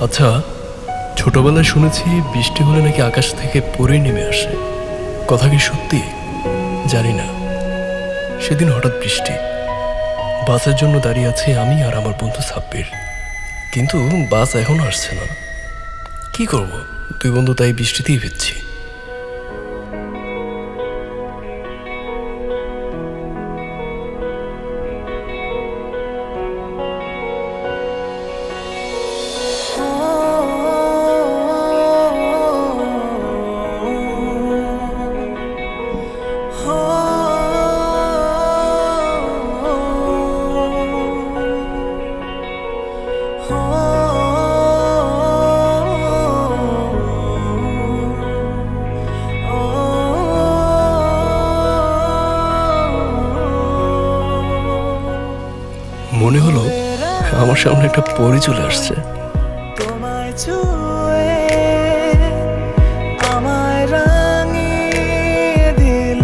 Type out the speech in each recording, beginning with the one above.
আচ্ছা, ছোটবেলায় শুনেছি বৃষ্টি হলে নাকি আকাশ থেকে পড়ে নেমে আসে। কথা কি সত্যি জানি না। সেদিন হঠাৎ বৃষ্টি, বাসের জন্য দাঁড়িয়ে আছি আমি আর আমার বন্ধু সাব্বির, কিন্তু বাস এখনো আসছে না। কি করব, দুই বন্ধু তাই বৃষ্টিতেই ভিজছি। মনে হলো আমার সামনে একটা পরী চলে আসছে। তোমায় ছুঁয়ে আমায় রাঙিয়ে দিল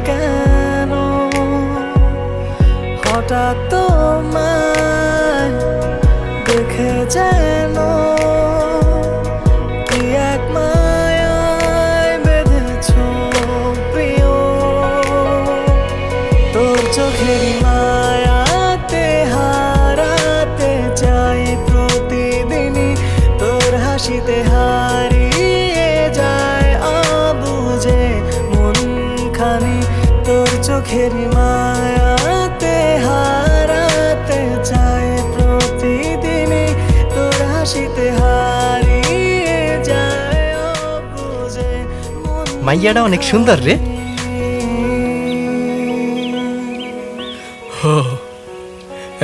কেন, হঠাৎ তোমায় দেখে যেন কি এক মায়ায় বেঁধেছ প্রিয়, তোর চোখের মায়াতে হারাতে চাই প্রতিদিনই, তোর হাসিতে হারিয়ে যায় অবুঝে মন খানি, তোর চোখের মায়াতে হারাতে চাই প্রতিদিনই, তোর হাসিতে হারিয়ে যায় অবুঝে মন। মাইয়াটা অনেক সুন্দর রে।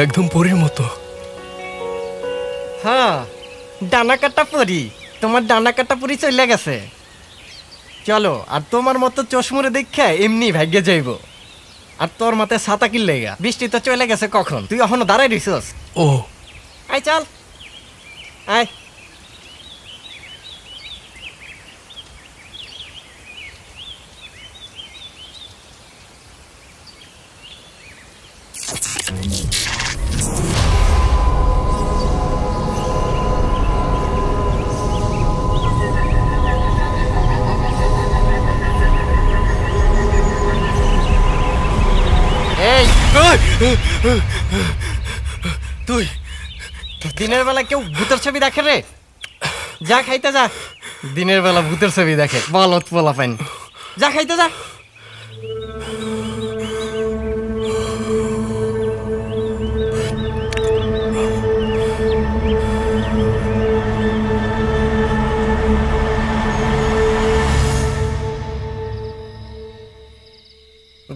একদম পরীর মতো। হ্যাঁ, ডানা কাটা পরি, তোমার ডানা কাটা পরি চলে গেছে। চলো, আর তোমার মতো চশমুরে দেখে এমনি ভাগ্যে যাইব। আর তোর মাথায় ছাতা কি লেগা? বৃষ্টি তো চলে গেছে কখন, তুই এখনো দাঁড়াই রইছস। ও আয় চল, আয়। এই তুই দিনের বেলা কেউ ভূতের ছবি দেখে রে? যা খাইতে যা। দিনের বেলা ভূতের ছবি দেখে বলত পোলা পাইন। যা খাইতে যা।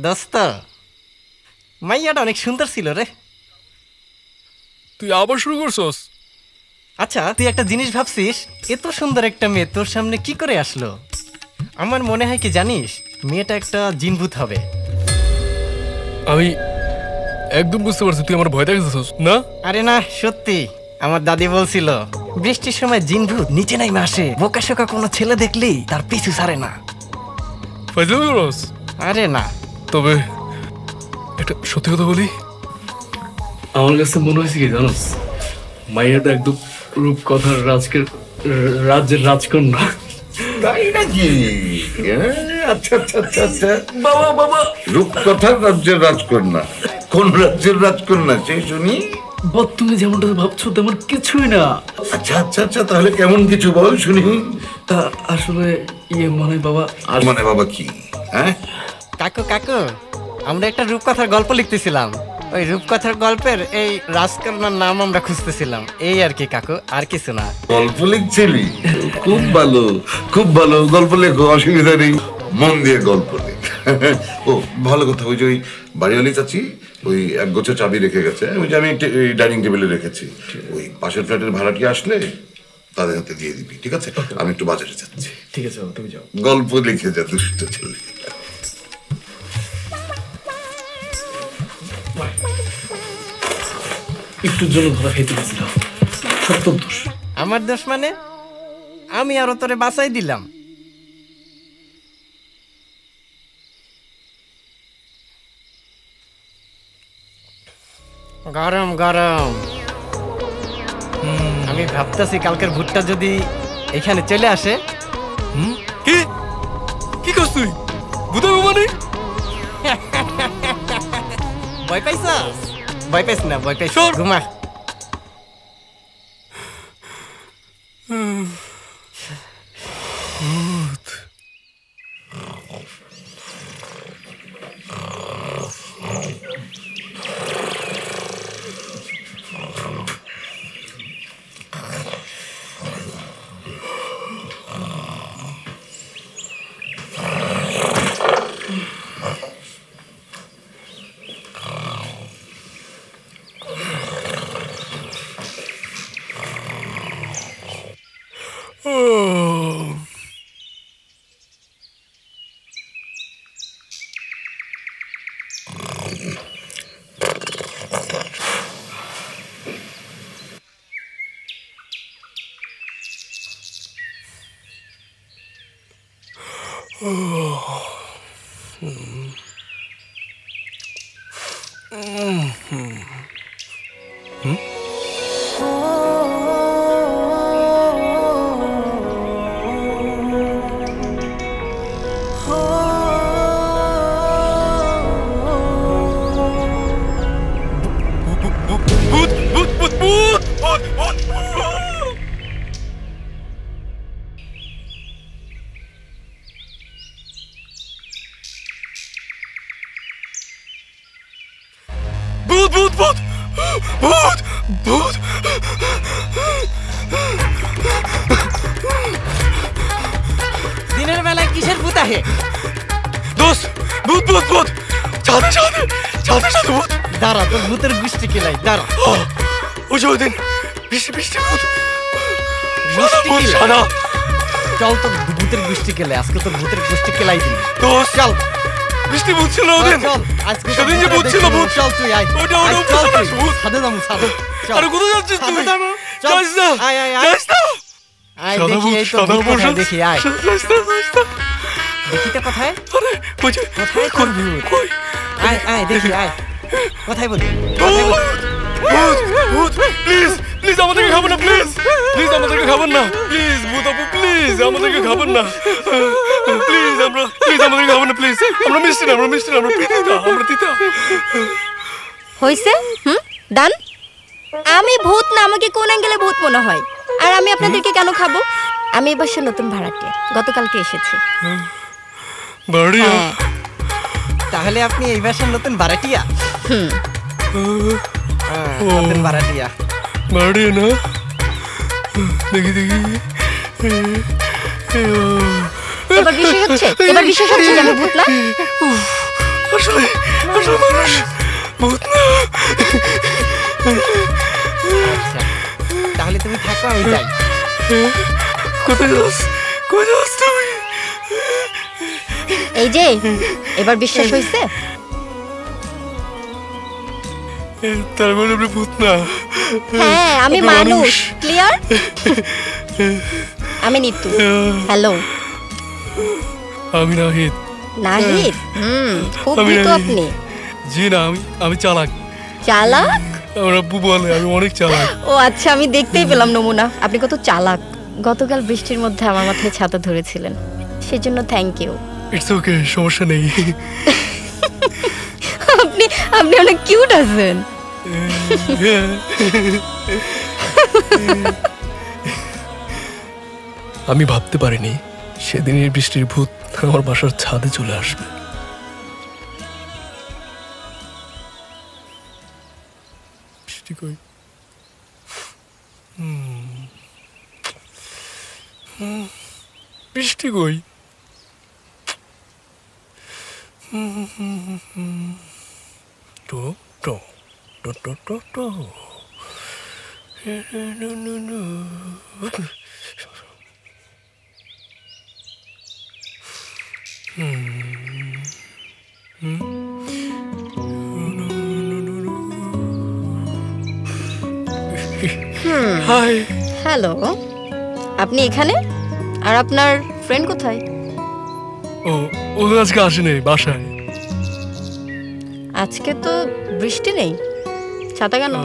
দোস্ত, মাইয়াটা অনেক সুন্দর ছিল রে। তুই আবার শুরু করছস? আচ্ছা, তুই একটা জিনিস ভাবছিস, এত সুন্দর একটা মেয়ে তোর সামনে কি করে আসলো? আমার মনে হয় কি জানিস, মেয়েটা একটা জিনভূত হবে। আমি একদম বুঝতে পারছি তুই আমার ভয় দেখাচ্ছিস না। আরে না, সত্যি। আমার দাদি বলছিল বৃষ্টির সময় জিনভূত নিচে নাইমে আসে, বোকা শোকা কোনো ছেলে দেখলেই তার পিছু ছাড়ে না। ফাইজলামি করস? আরে না। তবে একটা সত্যি কথা বলি, আমার কাছে মনে হয়েছে কি জানোস, মাইয়াটা একদম রূপকথার রাজ্যের রাজকন্যা। তাই নাকি? আচ্ছা আচ্ছা আচ্ছা আচ্ছা। বাবা বাবা, রূপকথার রাজ্যের রাজকন্যা? কোন রাজ্যের রাজকন্যা সেই শুনি? তুমি যেমনটা ভাবছো তেমন কিছুই না। আচ্ছা আচ্ছা আচ্ছা, তাহলে কেমন কিছু বল শুনি। আসলে মানে বাবা, আর মানে বাবা কি? হ্যাঁ কাকু কাকু, আমরা একটা রূপকথার গল্প লিখতেছিলাম। ওই রূপকথার গল্পের এই রাজকন্যার নাম আমরা খুঁজতেছিলাম, এই আর কি কাকু, আর কিছু না। গল্প লিখছিলি? খুব ভালো, খুব ভালো। গল্প লেখো, অসুবিধা নেই। মন দিয়ে গল্প লেখ। ও ভালো কথা, ওই যে ওই বাড়িওয়ালি চাচি ওই এক গোছা চাবি রেখে গেছে, ওই যে আমি ডাইনিং টেবিলে রেখেছি। ওই পাশের ফ্ল্যাটের ভাড়াটি আসলে তাদের হাতে দিয়ে দিবি, ঠিক আছে? আমি একটু বাজারে যাচ্ছি। ঠিক আছে, তুমি যাও। গল্প লিখে যা, দুষ্ট ছেলে। একটুর জন্য ধরা খাইতে গেছিলাম, সব তোর দোষ। আমার দোষ মানে? আমি আরো তোরে বাঁচাই দিলাম। গরম গরম। আমি ভাবতেছি কালকের ভূতটা যদি এখানে চলে আসে। কি কি করছ তুই? ভূত মানে ভয় পাইছাস? ভয় পাইছ না, ভয় পাইছ? সর। ঘুমা। ভূত ভূত ভূত ভূত ভূত ভূত ভূত ভূত ভূত ভূত ভূত দিনের বেলায় কিসের ভূত আহে? দোস্ত ভূত ভূত ভূত ছাদে ছাদে ছাদে ছাদে ভূত দাঁড়া, তোর ভূতের গোষ্ঠী কেলাই, দাঁড়া। ওই যে ওই দিন বৃষ্টি বৃষ্টি ভূত গোষ্ঠী ভূত কেলাই? সাদা চল তোর ভূতের গোষ্ঠী কেলাই, আজকে তোর ভূতের গোষ্ঠী কেলাই দিন। দোস্ত চল বৃষ্টি ভূত ছিল ওদিন চল, আজকে তোর সেদিন যে ভূতটা ভূত ছিল, দেখবো। ভূত। চল তুই আয়, ওটা আয়, ওটা চল তুই। ভূত ছাদে যাবো, ছাদে চল। আরে কোথায় যাচ্ছিস ছাদে তুই? যাবো, চল। যাস না আয়, আয়, আয়। যাস না আয় সাদা দেখি ভূত এই তো সাদা ভূত কোথায়, বসে দেখি আয়। যাস না যাস না দেখিতে কোথায়? আরে ওই যে কোথায় তোর ভূত? কই আয় আয় দেখি আয়। কোথায় বলি? ভূত ভূত প্লিজ প্লিজ আমাদেরকে খাবেন না, প্লিজ প্লিজ আমাদেরকে খাবেন না, প্লিজ ভূত আপু প্লিজ আমাদেরকে খাবেন না, প্লিজ আমরা প্লিজ আমাদেরকে খাবেন না, প্লিজ আমরা মিষ্টি না, আমরা মিষ্টি না, আমরা তিতা, আমরা তিতা। হইছে ডান। আমি ভূত না, আমাকে কোন অ্যাঙ্গেলে ভূত মনে হয়? আর আমি আপনাদেরকে কেন খাবো? আমি এবার সে নতুন ভাড়াটে, গতকালকে এসেছি। বাড়িয়া হ্যাঁ, তাহলে আপনি এই বাসার নতুন ভাড়াটিয়া? নতুন ভাড়াটিয়া। বাড়িয়া না দেখি দেখি এবার বিশেষ হচ্ছে, এবার বিশেষ হচ্ছে যে আমি ভূত না। আসলে আসলে মানুষ ভূত না। আচ্ছা তাহলে তুমি থাকো, আমি যাই। কোথায় যাস, কোথায় যাস তুমি? এই যে এবার বিশ্বাস হইছে? তার মানে আপনি ভূত না? হ্যাঁ আমি আপনি মানুষ, ক্লিয়ার? আমি নিতু। হ্যালো আমি নাহিদ। নাহিদ? খুব আমি ভীতু নাহিদ। আপনি। জি না, আমি চালাক। চালাক? আমার আব্বু বলে আমি অনেক চালাক। ও আচ্ছা, আমি দেখতেই পেলাম নমুনা। আপনি কত চালাক। গতকাল বৃষ্টির মধ্যে আমার মাথায় ছাতা ধরেছিলেন, সেজন্য থ্যাংক ইউ। ইটস ওকে, সমস্যা নেই। আপনি আপনি অনেক কিউট আছেন। আমি ভাবতে পারিনি সেদিনের বৃষ্টির ভূত আমার বাসার ছাদে চলে আসবে। বৃষ্টি কই? বৃষ্টি কই? টো টো টো টো টো টো হাই। হ্যালো, আপনি এখানে? আর আপনার ফ্রেন্ড কোথায়? ও ও আজকে আসেনি বাসায়। আজকে তো বৃষ্টি নেই, ছাতা কেন?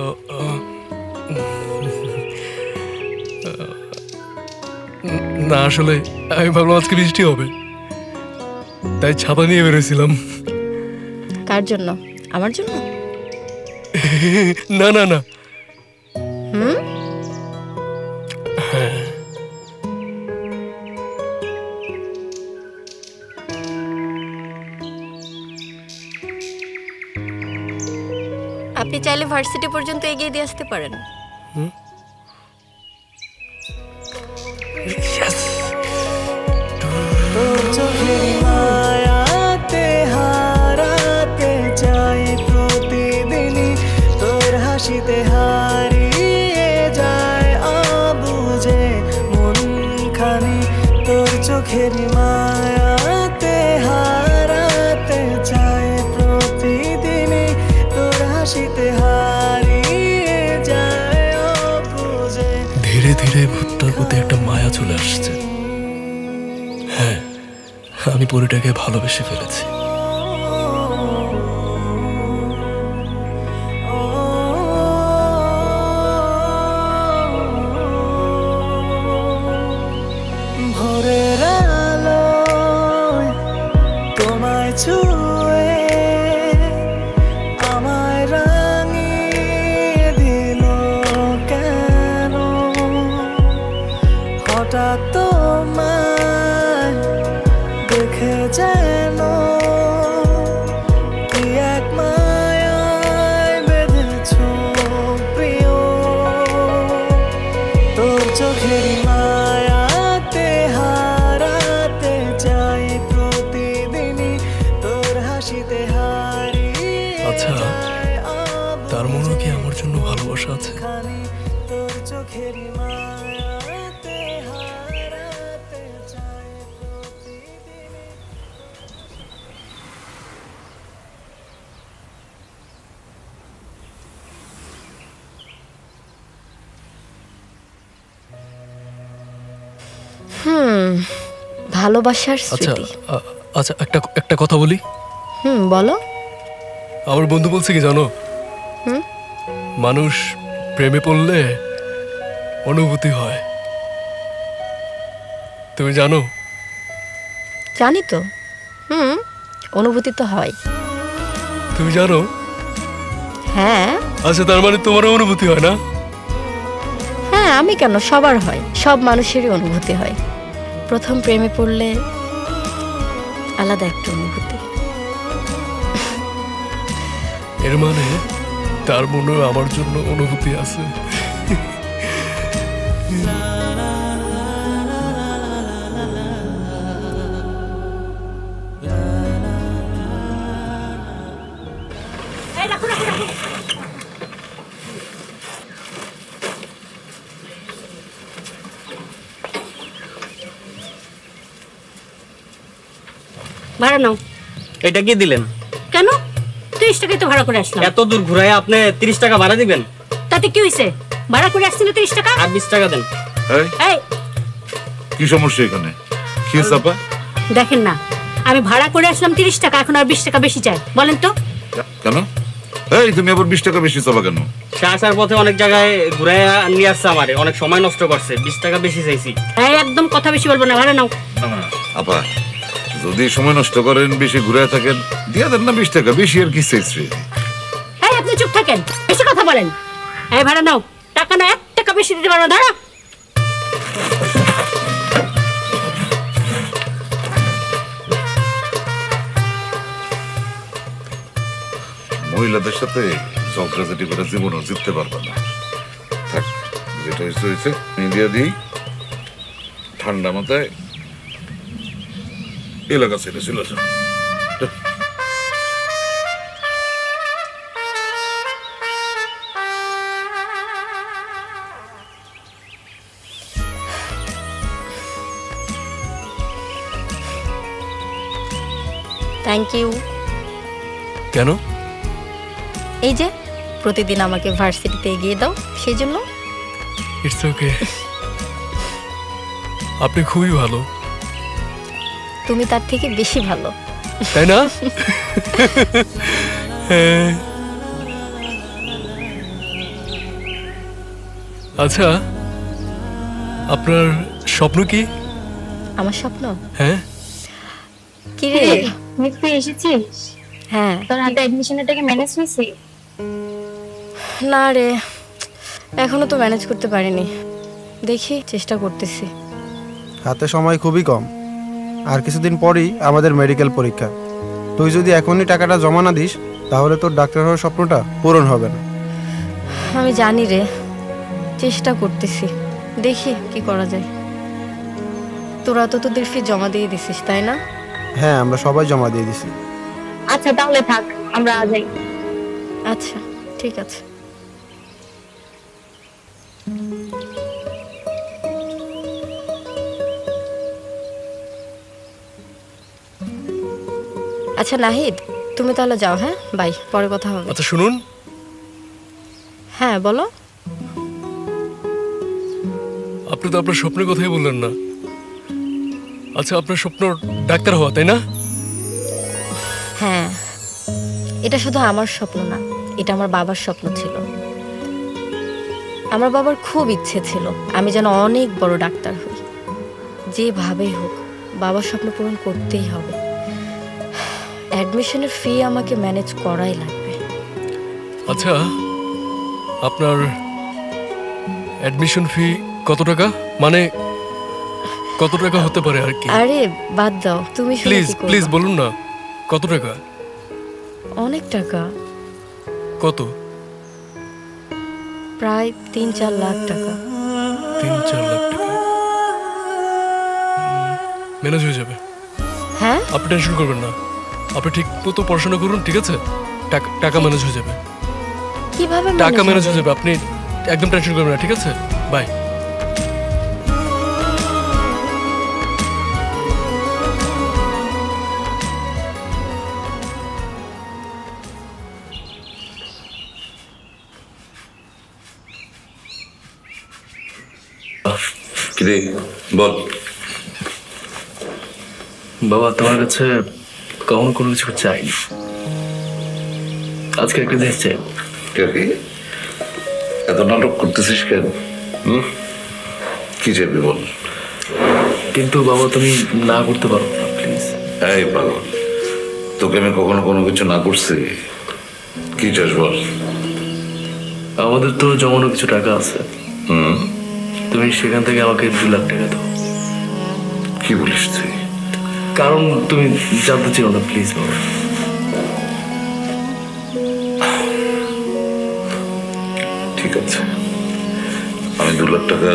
না আসলে আমি ভাবলাম আজকে বৃষ্টি হবে, তাই ছাতা নিয়ে বেরোছিলাম। কার জন্য? আমার জন্য? না না না, হুম, আপনি চাইলে ভার্সিটি পর্যন্ত এগিয়ে দিয়ে আসতে পারেন। তোর চোখের মায়াতে হারাতে চাই প্রতিদিনই, তোর হাসিতে হারিয়ে যায় অবুঝে মন খানি। তোর চোখের মায়াতে হারাতে চাই প্রতিদিনই, তোর হাসিতে হারিয়ে যায় অবুঝে। ধীরে ধীরে ভূতটার প্রতি একটা মায়া চলে আসছে। হ্যাঁ, আমি পরিটাকে ভালোবেসে ফেলেছি। ভোরের আলোয় তোমায় ছুঁয়ে আমায় রাঙিয়ে দিল কেন? হঠাৎ তোমায় দেখে যেন কি এক মায়ায় বেঁধেছো প্রিয়। তোর চোখের মায়াতে হারাতে চাই প্রতিদিনই, তোর হাসিতে হারিয়ে আচ্ছা, যায় তার মনে কি আমার জন্য ভালোবাসা আছে? খানি। তোর চোখের মায়াতে হারাতে চাই প্রতিদিনই। ভালোবাসার আচ্ছা স্মৃতি। আচ্ছা, একটা কথা বলি। বলো। আমার বন্ধু বলছে কি জানো, হুম? মানুষ প্রেমে পড়লে অনুভূতি হয়। তুমি জানো? জানি তো। অনুভূতি তো হয়। তুমি জানো? হ্যাঁ আচ্ছা, তার মানে তোমারও অনুভূতি হয় না? হ্যাঁ, আমি কেন, সবার হয়, সব মানুষেরই অনুভূতি হয়। প্রথম প্রেমে পড়লে আলাদা একটা অনুভূতি। এর মানে তার মনে আমার জন্য অনুভূতি আছে। ভাড়া নাও। এটা কি দিলেন? কেন? 30 টাকাই তো ভাড়া করে আসলাম। এত দূর ঘুরাই আপনি 30 টাকা ভাড়া দিবেন? তাতে কি হয়েছে? ভাড়া করে আসছি না 30 টাকা। আর 20 টাকা দেন। এই, এই কি সমস্যা এখানে? কি চাপা? দেখেন না, আমি ভাড়া করে আসলাম 30 টাকা, এখন আর 20 টাকা বেশি চাই। বলেন তো। কেন? এই, তুমি আবার 20 টাকা বেশি চাপা কেন? সে আসার পথে অনেক জায়গায় ঘুরাই নিয়ে আসছে আমারে, অনেক সময় নষ্ট করছে, 20 টাকা বেশি চাইছি। এই একদম কথা বেশি বলবো না, ভাড়া নাও। না না আপা, যদি সময় নষ্ট করেন, বেশি ঘুরে থাকেন, দিয়া দেন না 20 টাকা, বেশি আর কি চাইছে? এই আপনি চুপ থাকেন, বেশি কথা বলেন। এই ভাড়া নাও, টাকা না 1 টাকা বেশি দিতে পারবো না। দাঁড়া। মহিলাদের সাথে ঝগড়াঝাটি করে জীবনও জিততে পারবে না। থাক, যেটা হয়েছে হয়েছে, মিডিয়া দিই, ঠান্ডা মাথায় এলাকা ছেড়ে চলে যাও। Thank you. কেন? এই যে প্রতিদিন আমাকে ভার্সিটিতে এগিয়ে দাও, সেই জন্য। It's okay. আপনি খুবই ভালো। তুমি তার থেকে বেশি ভালো, তাই না? হ্যাঁ। আচ্ছা, আপনার স্বপ্ন কি? আমার স্বপ্ন? হ্যাঁ কি রে? তুই এসেছিস? হ্যাঁ। তোর হাতে অ্যাডমিশনের টাকা ম্যানেজ হয়েছে? না রে, এখনো তো ম্যানেজ করতে পারিনি, দেখি চেষ্টা করতেছি। হাতে সময় খুবই কম, আর কিছুদিন পরেই আমাদের মেডিকেল পরীক্ষা। তুই যদি এখনই টাকাটা জমা না দিস তাহলে তোর ডাক্তার হওয়ার স্বপ্নটা পূরণ হবে না। আমি জানি রে, চেষ্টা করতেছি, দেখি কি করা যায়। তোরা তো তোদের ফি জমা দিয়ে দিছিস তাই না? হ্যাঁ, আমরা সবাই জমা দিয়ে দিছি। আচ্ছা তাহলে থাক, আমরা যাই। আচ্ছা ঠিক আছে। আচ্ছা নাহিদ, তুমি তাহলে যাও। হ্যাঁ বাই, পরে কথা হবে। আচ্ছা শুনুন, হ্যাঁ বলো। আপনি তো আপনার স্বপ্নের কথাই বললেন না। আচ্ছা আপনার স্বপ্ন ডাক্তার হওয়া, তাই না? হ্যাঁ, এটা শুধু আমার স্বপ্ন না, এটা আমার বাবার স্বপ্ন ছিল। আমার বাবার খুব ইচ্ছে ছিল আমি যেন অনেক বড় ডাক্তার হই। যেভাবেই হোক বাবার স্বপ্ন পূরণ করতেই হবে। অ্যাডমিশনের ফি আমাকে ম্যানেজ করাই লাগবে। আচ্ছা আপনার অ্যাডমিশন ফি কত টাকা, মানে কত টাকা হতে পারে আর কি? আরে বাদ দাও, তুমি শুনে প্লিজ কি করবা? প্লিজ বলুন না কত টাকা। অনেক টাকা, কত? প্রায় ৩-৪ লাখ টাকা। ৩-৪ লাখ টাকা ম্যানেজ হয়ে যাবে। হ্যাঁ আপনি টেনশন করবেন না, আপনি ঠিক মতো পড়াশোনা করুন, ঠিক আছে? টাকা ম্যানেজ হয়ে যাবে, কিভাবে টাকা ম্যানেজ হয়ে হবে? যাবে, আপনি একদম টেনশন করবেন না, ঠিক আছে? বাই। কিরে বল। বাবা তোমার কাছে কখনো কোনো কিছু চাইনি, আজকে একটা জিনিস চাই। কি এত নাটক করতেছিস কেন? কি চাইবি বল। কিন্তু বাবা তুমি না করতে পারো না, প্লিজ। এই পাগল, তোকে আমি কখনো কোনো কিছু না করছি? কি চাস বল। আমাদের তো জমানো কিছু টাকা আছে, তুমি সেখান থেকে আমাকে 2 লাখ টাকা দাও। কি বলিস তুই? কারণ তুমি জানতে চাও না, প্লিজ বাবা। ঠিক আছে, আমি 2 লাখ টাকা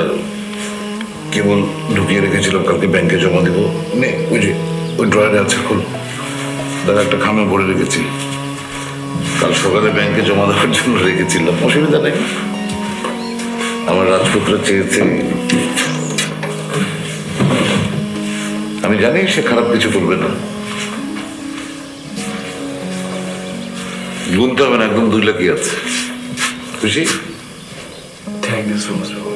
কেবল ঢুকিয়ে রেখেছিলাম, কালকে ব্যাংকে জমা দিব। নে ওই যে ওই ড্রয়ারে আছে, খোল, দাদা একটা খামে ভরে রেখেছি, কাল সকালে ব্যাংকে জমা দেওয়ার জন্য রেখেছিলাম, অসুবিধা নেই। আমার রাজপুত্র চেয়েছে, আমি জানি সে খারাপ কিছু করবে না। গুনতে হবে না, একদম 2 লাখই আছে। খুশি? থ্যাংক ইউ সো মাচ বাবা।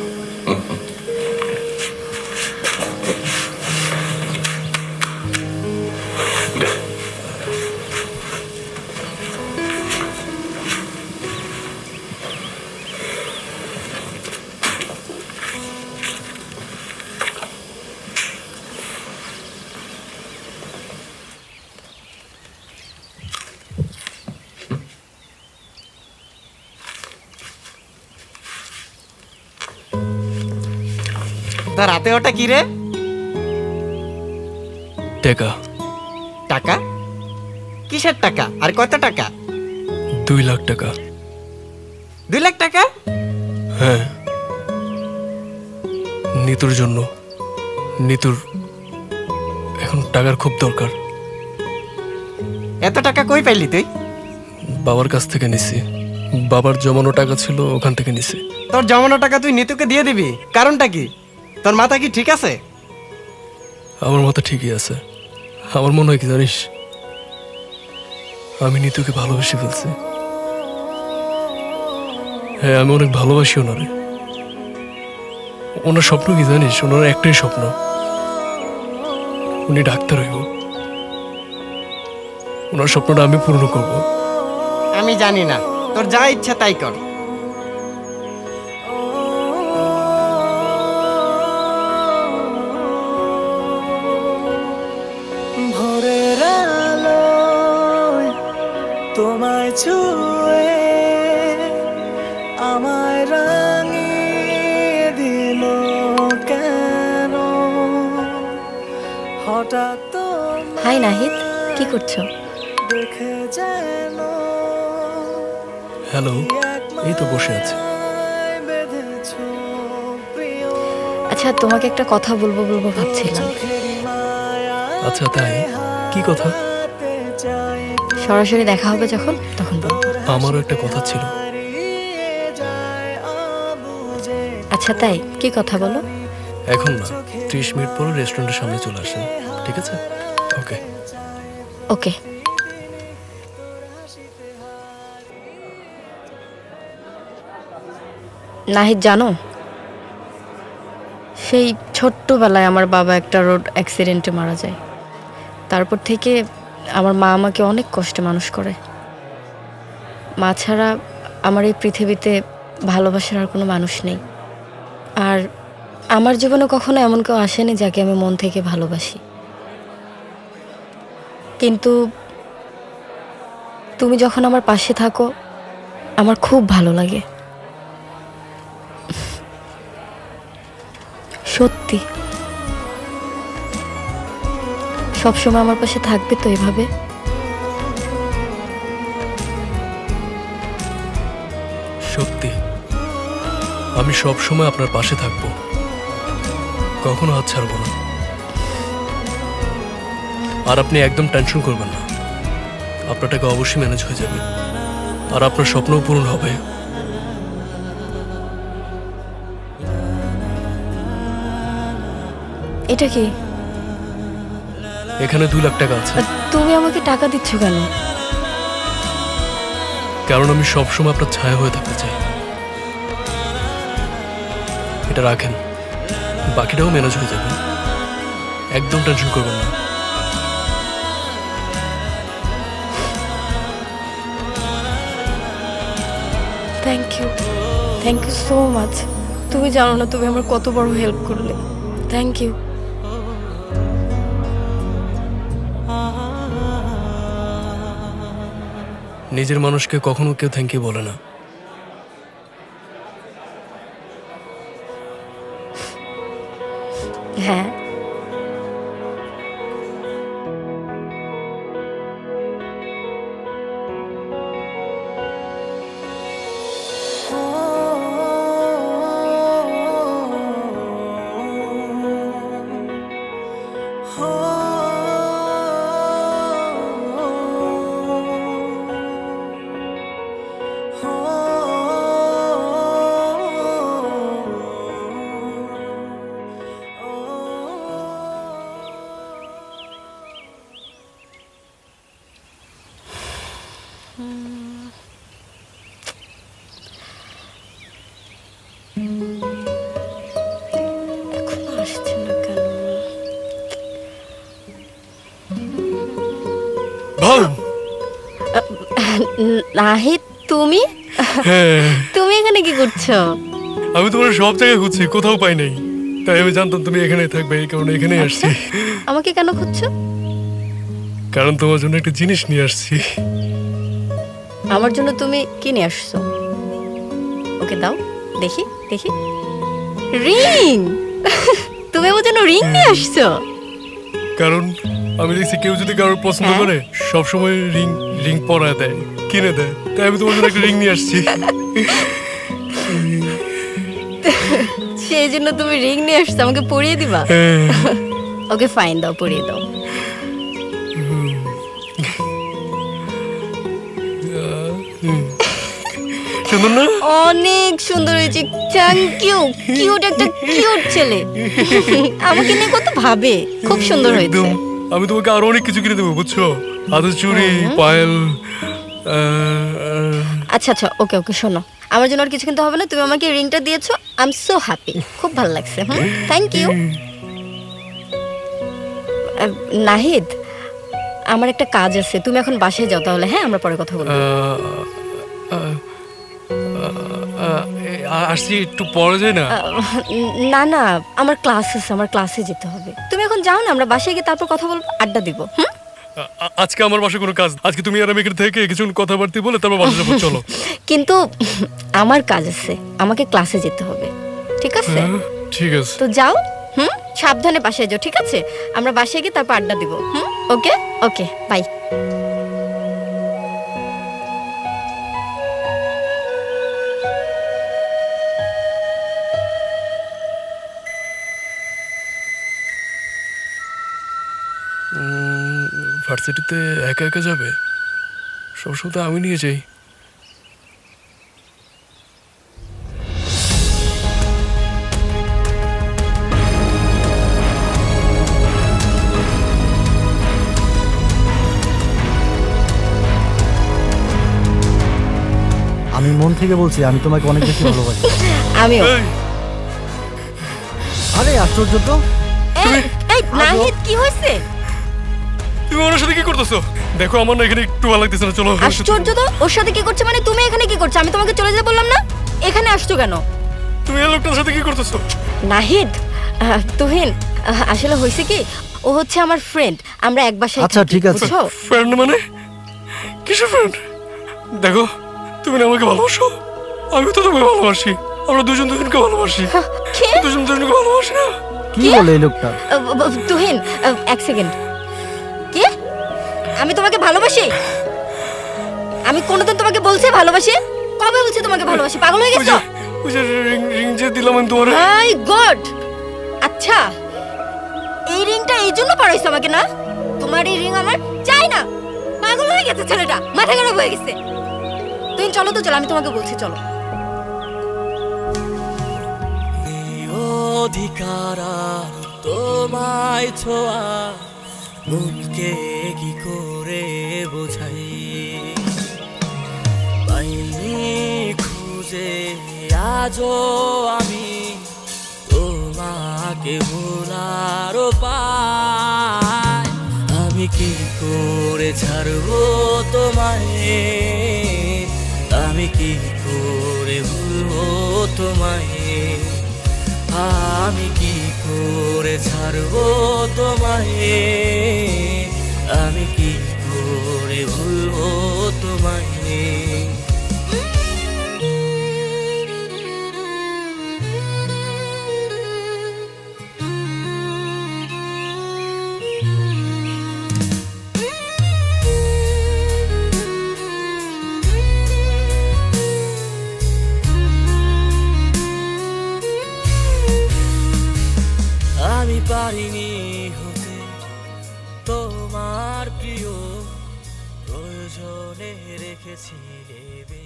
তার রাতে ওটা কি রে? টাকা। টাকা? কিসের টাকা? আর কত টাকা? 2 লাখ টাকা। 2 লাখ টাকা? হ্যাঁ, নিতুর জন্য। নিতুর এখন টাকার খুব দরকার। এত টাকা কই পাইলি তুই? বাবার কাছ থেকে নিছি, বাবার জমানো টাকা ছিল ওখান থেকে নিছি। তোর জমানো টাকা তুই নিতুকে দিয়ে দিবি? কারণটা কি? তোর মাথা কি ঠিক আছে? আমার মাথা ঠিকই আছে। আমার মনে হয় কি জানিস, আমি নিতুকে ভালোবেসে ফেলছি। হ্যাঁ, আমি অনেক ভালোবাসি ওনারে। ওনার স্বপ্ন কি জানিস? ওনার একটাই স্বপ্ন, উনি ডাক্তার হইব। ওনার স্বপ্নটা আমি পূর্ণ করব। আমি জানি না, তোর যা ইচ্ছা তাই কর। ছুঁয়ে আমায় রাঙিয়ে দিল কেন হঠাৎ তোমায় হাই নাহিদ, কি করছো? দেখে যেন হ্যালো, এই তো বসে আছি। বেঁধেছো প্রিয় আচ্ছা, তোমাকে একটা কথা বলবো বলবো ভাবছিলাম। আচ্ছা তাই, কি কথা? সরাসরি দেখা হবে যখন, তখন বলবো। আমারও একটা কথা ছিল। আচ্ছা তাই, কি কথা বলো? এখন না, 30 মিনিট পরে রেস্টুরেন্টের সামনে চলে আসেন, ঠিক আছে? ওকে। ওকে। নাহিদ জানো, সেই ছোট্টবেলায় আমার বাবা একটা রোড অ্যাক্সিডেন্টে মারা যায়। তারপর থেকে আমার মা আমাকে অনেক কষ্টে মানুষ করে। মা ছাড়া আমার এই পৃথিবীতে ভালোবাসার আর কোনো মানুষ নেই। আর আমার জীবনে কখনো এমন কেউ আসেনি যাকে আমি মন থেকে ভালোবাসি। কিন্তু তুমি যখন আমার পাশে থাকো, আমার খুব ভালো লাগে। সত্যি সবসময় আমার পাশে থাকবে তো এভাবে? সত্যি আমি সব সময় আপনার পাশে থাকবো, কখনো হাত ছাড়বো না। আর আপনি একদম টেনশন করবেন না, আপনার টাকা অবশ্যই ম্যানেজ হয়ে যাবে, আর আপনার স্বপ্নও পূরণ হবে। এটা কি? এখানে 2 লাখ টাকা আছে। তুমি আমাকে টাকা দিচ্ছ কেন? কারণ আমি সবসময় আপনার ছায়া হয়ে থাকতে চাই। এটা রাখেন, বাকিটাও ম্যানেজ হয়ে যাবে, একদম টেনশন করবেন না। Thank you so much. তুমি জানো না তুমি আমার কত বড় হেল্প করলে। Thank you. নিজের মানুষকে কখনো কেউ থ্যাংক ইউ বলে না। হ্যাঁ, এখনো আসছে না কেন? ভাই, নাহিদ, তুমি তুমি এখানে কি করছো? আমি তোমার সব জায়গায় খুঁজছি, কোথাও পাই নাই, তাই আমি জানতাম তুমি এখানে থাকবে, এই কারণে এখানেই আসছি। আমাকে কেন খুঁজছো? কারণ তোমার জন্য একটা জিনিস নিয়ে আসছি। আমার জন্য তুমি কি নিয়ে আসছো? ওকে দাও, দেখি দেখি। রিং! তুমি আমার জন্য রিং নিয়ে আসছো? কারণ আমি দেখছি কেউ যদি কারোর পছন্দ করে সবসময় রিং রিং পরায় দেয়, কিনে দেয়, তাই আমি তোমার জন্য একটা রিং নিয়ে আসছি। সেই জন্য তুমি রিং নিয়ে আসছো, আমাকে পরিয়ে দিবা? ওকে ফাইন, দাও, পরিয়ে দাও। সুন্দর না? অনেক সুন্দর হয়েছে। Thank you. কিউট একটা কিউট ছেলে। আমাকে নিয়ে কত ভাবে। খুব সুন্দর হয়েছে। আমি তোমাকে আরো অনেক কিছু কিনে দেবো, বুঝছো? হাতের চুড়ি, পায়েল। আচ্ছা আচ্ছা, ওকে ওকে, শোনো, আমার জন্য আর কিছু কিনতে হবে না। তুমি আমাকে রিংটা দিয়েছো, আই এম সো হ্যাপি। খুব ভালো লাগছে। Thank you. নাহিদ, আমার একটা কাজ আছে, তুমি এখন বাসায় যাও তাহলে। হ্যাঁ, আমরা পরে কথা বলবো। আসছি, একটু পরে যাই না? না না, আমার ক্লাস আছে, আমার ক্লাসে যেতে হবে। তুমি এখন যাও না, আমরা বাসায় গিয়ে তারপর কথা বলবো, আড্ডা দিব। আজকে আমার বাসায় কোনো কাজ, আজকে তুমি আর আমি এখানে থেকে কিছু কথাবার্তা বলে তারপর বাসা যাবো, চলো। কিন্তু আমার কাজ আছে, আমাকে ক্লাসে যেতে হবে, ঠিক আছে? ঠিক আছে, তো যাও। সাবধানে বাসায় যাও, ঠিক আছে? আমরা বাসায় গিয়ে তারপর আড্ডা দিব। ওকে ওকে, বাই। ভার্সিটিতে একা একা যাবে? সবসময় তো আমি নিয়ে যাই। আমি মন থেকে বলছি, আমি তোমাকে অনেক বেশি ভালোবাসি। আমিও। আরে আশ্চর্য তো! এই নাহিদ, কি হয়েছে? তুমি ওর সাথে কি করতেছো? দেখো আমার না এখানে একটু ভালো লাগতেছে না, চলো। আশ্চর্য তো, ওর সাথে কি করছে মানে? তুমি এখানে কি করছো? আমি তোমাকে চলে যেতে বললাম না? এখানে আসছো কেন? তুমি এই লোকটার সাথে কি করতেছো? নাহিদ, তুহিন, আসলে হয়েছে কি, ও হচ্ছে আমার ফ্রেন্ড, আমরা এক বাসায়। আচ্ছা ঠিক আছে। ফ্রেন্ড মানে কিসের ফ্রেন্ড? দেখো তুমি না আমাকে ভালোবাসো, আমি তো তোমাকে ভালোবাসি, আমরা দুজন দুজনকে ভালোবাসি। দুজন দুজনকে ভালোবাসি না? কি বলে এই লোকটা? তুহিন, এক সেকেন্ড। কি? আমি তোমাকে ভালোবাসি? আমি কোনোদিন তোমাকে বলছি ভালোবাসি? কবে বলছি তোমাকে ভালোবাসি? পাগল হয়ে গেছো? ওই যে রিং যে দিলাম আমি তোমারে। মাই গড! আচ্ছা, এই রিংটা এই জন্য পরাইছো আমাকে না? তোমার এই রিং আমার চাই না। পাগল হয়ে গেছে ছেলেটা, মাথা খারাপ হয়ে গেছে। তুমি চলো তো, চলো, আমি তোমাকে বলছি, চলো। অধিকার তোমায় ছোঁয়া, মনকে কি করে বোঝাই, পাইনি খুঁজে আজও আমি তোমাকে ভোলার পাই। আমি কি করে ছাড়বো তোমায়, আমি কি করে ভুলবো তোমায়, আমি কি করে ছাড়বো তোমায়, আমি কি করে ভুলবো তোমায়। আমি পারিনি হতে তোমার প্রিয়, প্রয়োজনে রেখেছি নেবে।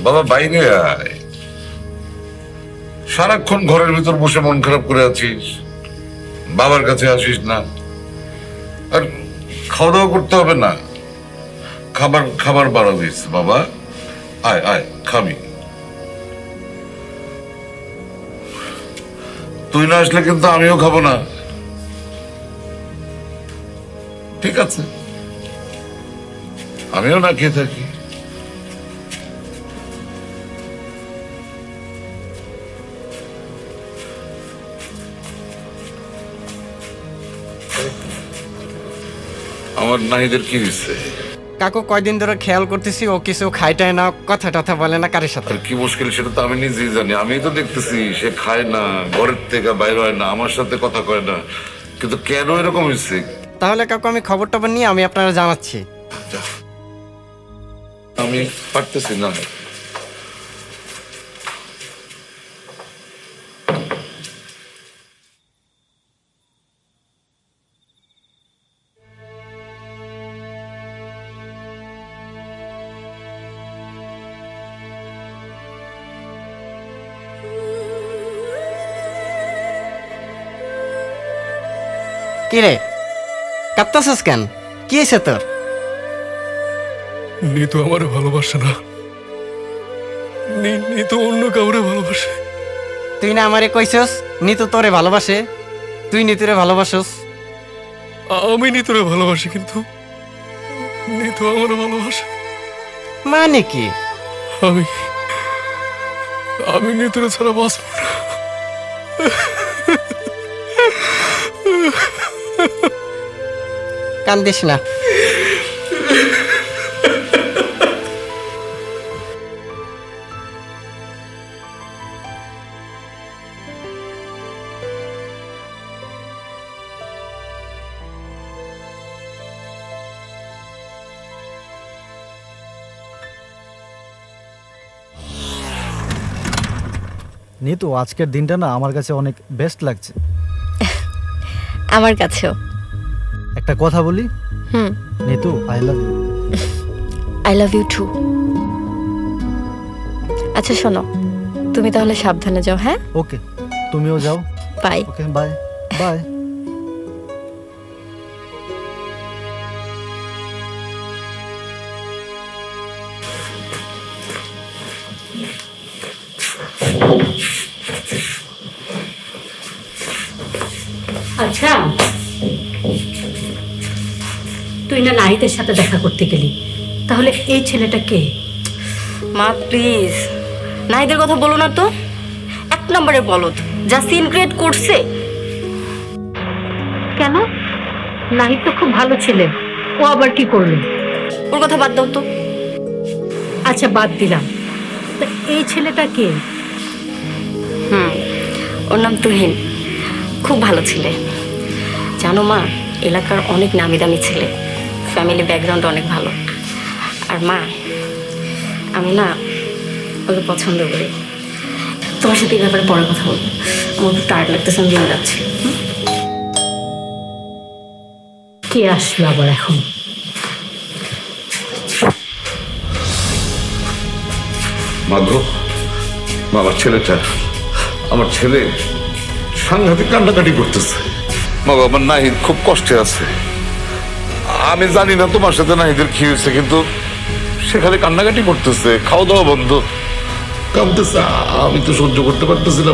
বাবা বাইরে আয়, সারাক্ষণ ঘরের ভিতর বসে মন খারাপ করে আছিস, বাবার কাছে আসিস না। আর খাওয়া দাওয়া করতে হবে না, খাবার খাবার বাড়াবিস। বাবা আয় আয়, খাবি। তুই না আসলে কিন্তু আমিও খাবো না, ঠিক আছে? আমিও না খেয়ে থাকি। আমার নাহিদের কি হয়েছে? কাকু কয়দিন ধরে খেয়াল করতেছি, ও কিছু খাইটায় না, কথা টথা বলে না কারোর সাথে। আর কি মুশকিল সেটা তো আমি নিজেই জানি। আমি তো দেখতেছি সে খায় না, ঘরের থেকে বাইরে হয় না, আমার সাথে কথা কয় না, কিন্তু কেন এরকম হয়েছে? তাহলে কাকু আমি খবর টবর নিয়ে আমি আপনারা জানাচ্ছি। আমি পারতেছি না। কিরে কাঁদতেছিস কেন? কি হয়েছে তোর? নিতু আমার ভালোবাসে না, নিতু অন্য কাউরে ভালোবাসে। তুই না আমারে কইছস নিতু তোরে ভালোবাসে, তুই নিতুরে ভালোবাসস। আমি নিতুরে ভালোবাসি, কিন্তু নিতু আমার ভালোবাসে। মানে কি? আমি আমি নিতুরে ছাড়া বাঁচব না। কান্দিস না। নিতু, আজকের দিনটা না আমার কাছে অনেক বেস্ট লাগছে। আমার কাছেও। একটা কথা বলি? Nitu, I love you. I love you too. আচ্ছা শোনো, তুমি তাহলে সাবধানে যাও। হ্যাঁ, ওকে, তুমিও যাও। বাই। Okay, bye bye. আচ্ছা, তুই না নাহিদের সাথে দেখা করতে গেলি, তাহলে এই ছেলেটা কে? মা প্লিজ, নাহিদের কথা বলো না তো। এক নম্বরের বলদ, যা সিন ক্রিয়েট করছে। কেন? নাহিদ তো খুব ভালো ছেলে, ও আবার কি করলো? ওর কথা বাদ দাও তো। আচ্ছা বাদ দিলাম, তা এই ছেলেটা কে? ওর নাম তুহিন, খুব ভালো ছেলে। জানো মা, এলাকার অনেক নামি দামি ছেলে, ফ্যামিলি ব্যাকগ্রাউন্ড অনেক ভালো। আর মা, আমি না ওকে পছন্দ করি। তোমার সাথে এই ব্যাপারে পরে কথা বলবো, আমার খুব টায়ার্ড লাগতেছে, আমি জেনে যাচ্ছি। কে আসলো আবার এখন? মাগো, আমার ছেলেটা, আমার ছেলে সাংঘাতিক কান্নাকাটি করতেছে। মাগো, আমার নাহিদ খুব কষ্টে আছে। আমি জানি না তোমার সাথে নাহিদের কি হয়েছে, কিন্তু সেখানে কান্নাকাটি করতেছে, খাওয়া দাওয়া বন্ধ, কাঁদতেছে। আমি তো সহ্য করতে পারতেছি না।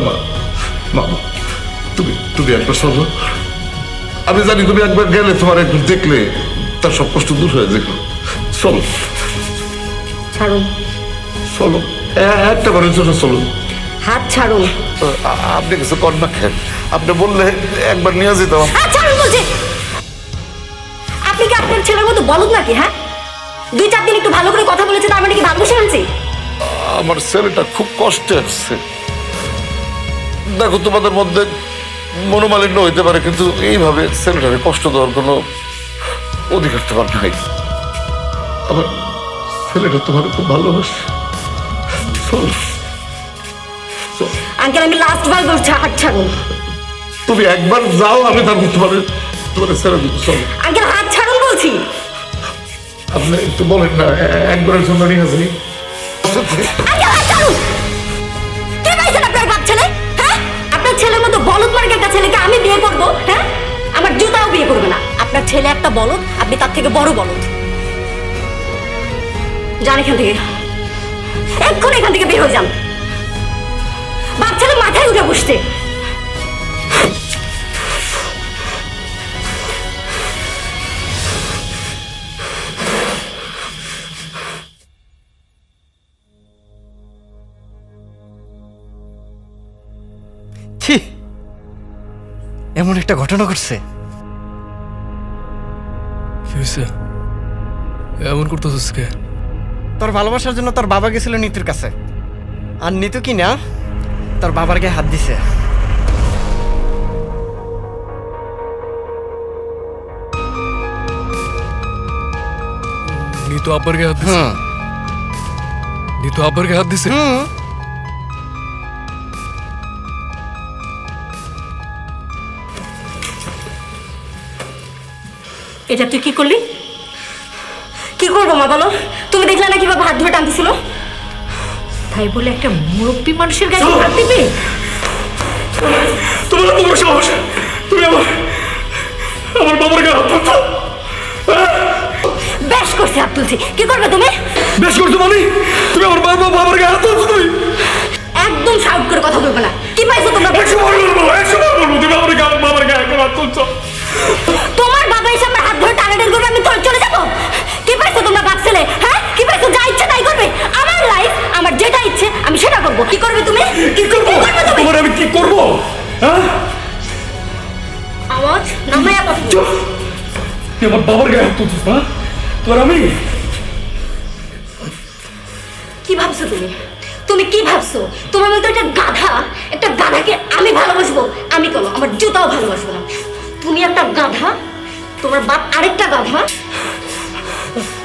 মা, তুমি একবার শোনো। আমি জানি তুমি একবার গেলে, তোমার একবার দেখলে তার সব কষ্ট দূর হয়ে যাবে। চলো ছাড়ুন, চলো, একটা বারের জন্য চলো। হাত ছাড়ুন। আপনি কিছু কর না খেন, আপনি বললে একবার নিয়ে যেতাম। ছাড়ুন বলছি। আপনি কি আপনার ছেলের মতো বলদ নাকি? হ্যাঁ, 2-4 দিন একটু ভালো করে কথা বলেছে, তার মানে কি ভালোবেসে আনছি? আমার ছেলেটা খুব কষ্টে আছে। দেখো, তোমাদের মধ্যে মনোমালিন্য হইতে পারে, কিন্তু এইভাবে ছেলেটারে কষ্ট দেওয়ার কোনো অধিকার তোমার নাই। আমার ছেলেটা তোমার খুব ভালোবাসে। আঙ্কেল, আমি লাস্ট বার বলছি, হাত ছাড়ুন। তুমি একবার যাও, আমি তারপর তোমার ছেড়ে দিতে। চলো আঙ্কেল, হাত ছাড়ুন বলছি। আপনি একটু বলেন না, একবারের জন্য নিয়ে যাই। আঙ্কেল, হাত ছাড়ুন। কে পাইছেন আপনার বাপ ছেলে? হ্যাঁ, আপনার ছেলের মতো বলদ মার্কে একটা ছেলেকে আমি বিয়ে করবো? হ্যাঁ, আমার জুতাও বিয়ে করবে না। আপনার ছেলে একটা বলদ, আপনি তার থেকে বড় বলদ। যান এখান থেকে, এক্ষুনি এখান থেকে বের হয়ে যান। বাপ ছেলে মাথায় উঠে বসতে। ছি, এমন একটা ঘটনা ঘটছে। কি হয়েছে? এমন করতেছিস কে? তোর ভালোবাসার জন্য তোর বাবা গেছিল নিতুর কাছে, আর নিতু কি না তোর বাবার গায়ে হাত দিছে। নিতু আব্বার গায়ে হাত দিছে? নিতু আব্বার গায়ে হাত দিছে? এটা তুই কি করলি? কি করবো মা বলো? তুমি দেখলে না কিভাবে হাত ধরে টানতেছিল? তাই বলে একটা মুরব্বী মানুষের গায়ে হাত দিবে? তোমার এত বড় সাহস, তুমি আমার বাবার গায়ে হাত তুলছো? বেশ করছে হাত তুলছি। কি করবে তুমি? বেশ করছো মানে? তুমি আমার বাবার গায়ে হাত তুলছো? তুমি একদম শাউট করে কথা বলবে না। কি পাইছো তোমরা? 100 বার বলবো, 100 বার বলবো, তুমি আমার বাবার গায়ে হাত তুলছো। তোমার বাবা এসে আমার হাত ধরে টানাটানি করবে, আমি চলে যাবো? কি পাইছো তোমরা বাপ ছেলে? হ্যাঁ, কি পাইছো? যা ইচ্ছা তাই করছিস না? তোর আমি কি ভাবছো তুমি? তুমি কি ভাবছো? তোমার মতো একটা গাধাকে আমি ভালোবাসবো? আমি কেন আমার জুতাও ভালোবাসবো না। তুমি একটা গাধা, তোমার বাপ আরেকটা গাধা।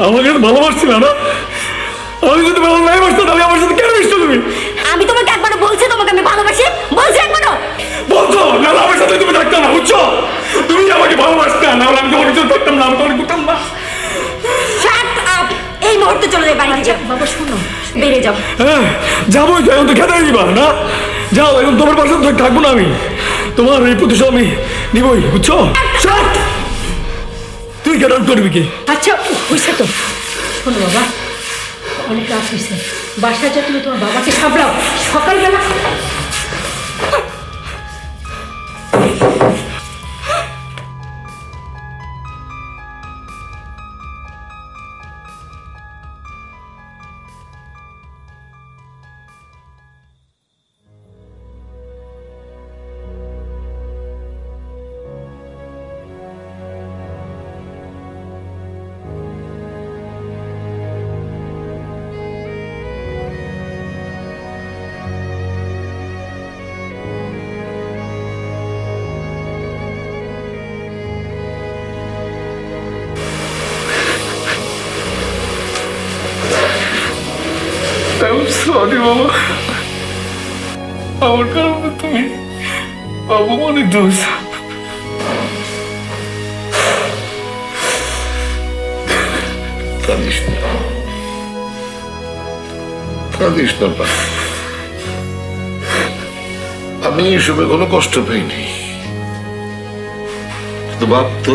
আমাকে ভালোবাসছিল না? আমি যদি ভালো নাই বাসতো তাহলে আমার সাথে কেন মিশছো তুমি? আমি তোমাকে একবারও বলছি তোমাকে আমি ভালোবাসি? বলছি একবারও? বলছো না আমার সাথে তুমি থাকতাম না, বুঝছো? তুমি আমাকে ভালোবাসতে না হলে আমি তোমার পিছনে থাকতাম না, আমি তোমাকে করতাম না। Shut up! এই মুহূর্তে চলে যাই বাড়ি থেকে। বাবা শোনো, বেরিয়ে যাও। হ্যাঁ যাবোই তো, এখন তো খেতে দিবা না? যাও, এখন তোমার পাশে থাকবো না আমি। তোমার এই প্রতিশোধ আমি নিবই, বুঝছো? শাট! তুই কেন করবি কি? আচ্ছা হয়েছে তো, শোনো বাবা, অনেক রাত হয়েছে, বাসায় যা তুমি তোমার বাবাকে সামলাও। সকালবেলা সরি বাবা, আমার কারণে তুমি বাবু অনেক দোষ। কাঁদিস না, কাঁদিস না বাবা। আমি এসবে কোনো কষ্ট পাইনি, কিন্তু বাপ তো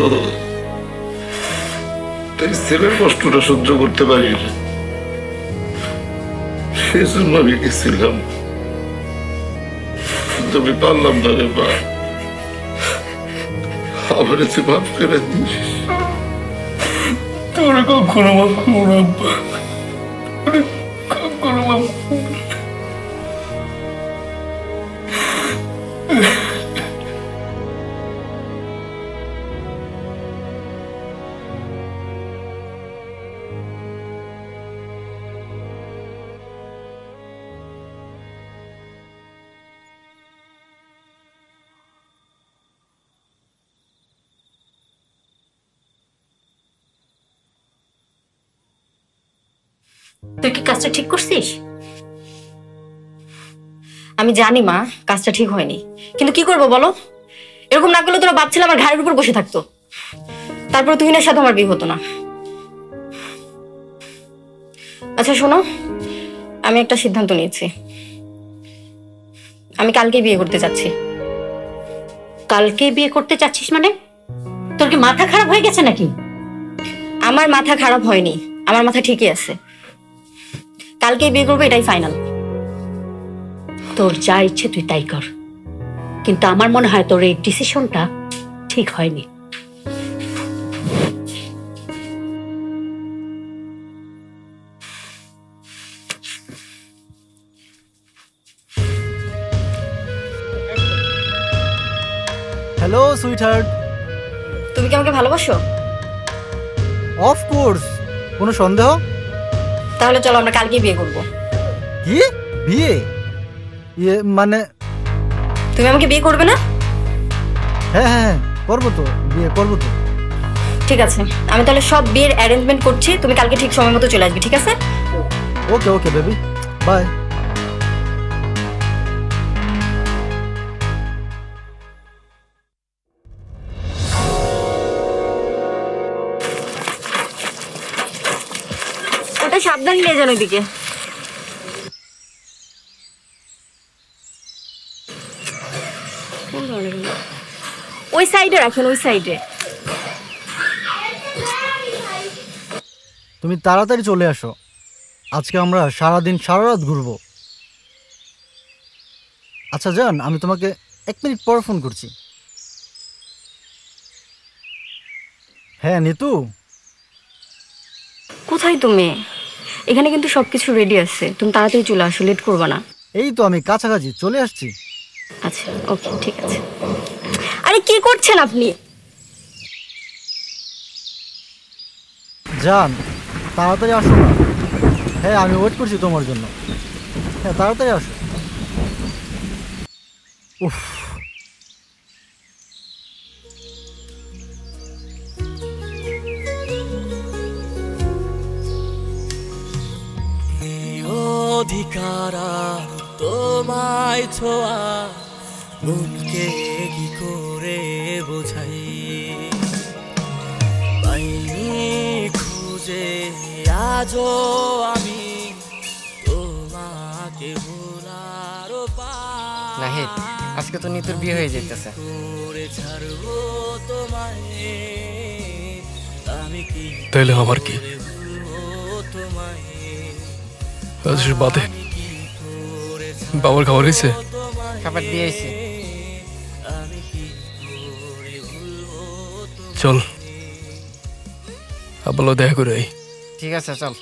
ছেলের কষ্টটা সহ্য করতে পারি না, সেজন্য আমি গেছিলাম, কিন্তু আমি পারলাম না রে বা। আমার এতে মাফ করে দিস। তোরা কখনো মাফ করবো না আব্বা, কখনো মাফ করবো না। তুই কি কাজটা ঠিক করছিস? আমি জানি মা, কাজটা ঠিক হয়নি, কিন্তু কি করবো বলো? এরকম না করলে তোরা ভাবছিল আমার ঘাড়ের উপর বসে থাকতো, তারপর তুহিনের সাথে আমার বিয়ে হতো না। আচ্ছা শোনো, আমি একটা সিদ্ধান্ত নিয়েছি, আমি কালকে বিয়ে করতে চাচ্ছি। কালকে বিয়ে করতে চাচ্ছিস মানে? তোর কি মাথা খারাপ হয়ে গেছে নাকি? আমার মাথা খারাপ হয়নি, আমার মাথা ঠিকই আছে। কালকে বিয়ে করবো, এটাই ফাইনাল। তোর যা ইচ্ছে তুই তাই কর, কিন্তু আমার মনে হয় তোর এই ডিসিশনটা ঠিক হয়নি। Hello sweetheart. তুমি কি আমাকে ভালোবাসো? অফ কোর্স, কোনো সন্দেহ? তাহলে চলো আমরা কালকে বিয়ে করবো। কি বিয়ে? ইয়ে মানে তুমি আমাকে বিয়ে করবে না? হ্যাঁ হ্যাঁ হ্যাঁ, করবো তো, বিয়ে করবো তো। ঠিক আছে, আমি তাহলে সব বিয়ের অ্যারেঞ্জমেন্ট করছি, তুমি কালকে ঠিক সময় মতো চলে আসবে, ঠিক আছে? ওকে ওকে বেবি, বাই। ওটা সাবধানে নিয়ে যান ওইদিকে। ওই সাইডে রাখেন, ওই সাইডে। তুমি তাড়াতাড়ি চলে আসো, আজকে আমরা সারাদিন সারা রাত ঘুরবো। আচ্ছা জান, আমি তোমাকে 1 মিনিট পর ফোন করছি। হ্যাঁ নিতু। কোথায় তুমি? এখানে কিন্তু সবকিছু রেডি আছে, তুমি তাড়াতাড়ি চলে আসো, লেট করবা না। এই তো আমি কাছাকাছি চলে আসছি। আচ্ছা ওকে, ঠিক আছে। আরে কি করছেন আপনি? জান তাড়াতাড়ি আসো না। হ্যাঁ আমি ওয়েট করছি তোমার জন্য। হ্যাঁ তাড়াতাড়ি আসো। উফ অধিকার তোমায় ছোঁয়া মনকে কি করে বোঝাই পাইনি খুঁজে আজও আমি তোমাকে ভোলার নাহিদ, আজকে তো নিতুর বিয়ে হয়ে যাইতেছে। করে ছাড়বো তোমায় আমি কি তাইলে আমার কি? তোমায় বাদে বাবার খাবার হয়েছে? খাবার দিয়েছি। চল আবার দেখা করে আই। ঠিক আছে চল।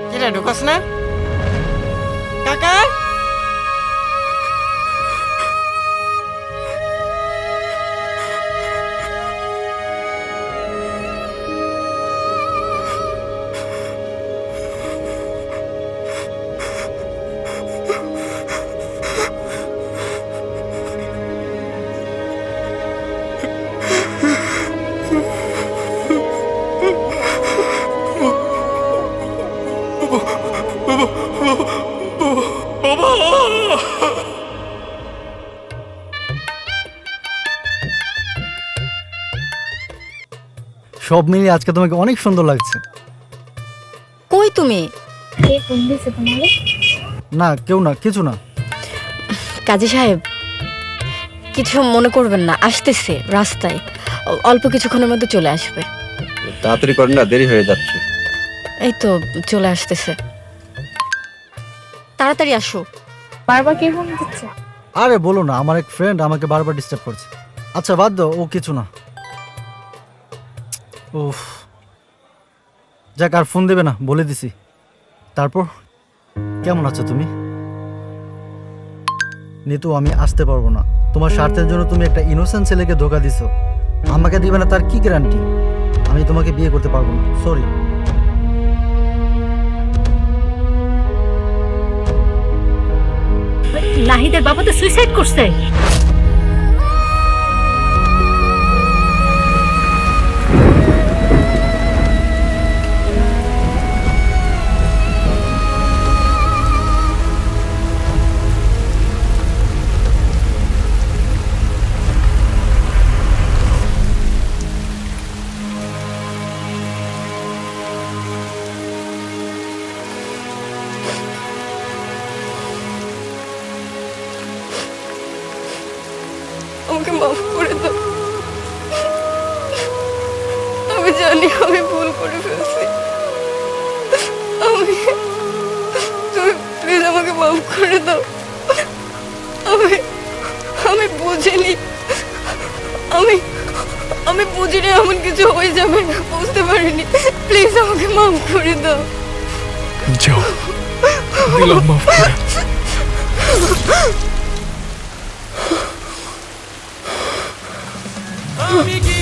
কিরে ঢুকস না কাকা? সব মিলিয়ে আজকে তোমাকে অনেক সুন্দর লাগছে। কই তুমি? কে ফোন দিছে তোমারে? না কেউ না, কিছু না। কাজী সাহেব কিছু মনে করবেন না, আসতেছে রাস্তায়, অল্প কিছুক্ষণের মধ্যে চলে আসবে। তাড়াতাড়ি করেন না, দেরি হয়ে যাচ্ছে। এই তো চলে আসতেছে, তাড়াতাড়ি আসো। বারবার কে ফোন দিচ্ছে? আরে বলো না, আমার এক ফ্রেন্ড আমাকে বারবার ডিস্টার্ব করছে। আচ্ছা বাদ দাও, ও কিছু না। উফ যাক, আর ফোন দেবে না বলে দিছি। তারপর কেমন আছো তুমি? নিতু আমি আসতে পারবো না, তোমার স্বার্থের জন্য তুমি একটা ইনোসেন্ট ছেলেকে ধোকা দিছো। আমাকে দিবে না তার কি গ্যারান্টি? আমি তোমাকে বিয়ে করতে পারবো না, সরি। নাহিদের বাবা তো সুইসাইড করছে। আমাকে মাফ করে দাও, আমি জানি আমি ভুল করে ফেলছি। তুমি প্লিজ আমাকে মাফ করে দাও। আমি বুঝিনি, আমি বুঝিনি এমন কিছু হয়ে যাবে, বুঝতে পারিনি। প্লিজ আমাকে মাফ করে দাও। যাও, দিলাম মাফ করে। আমি কি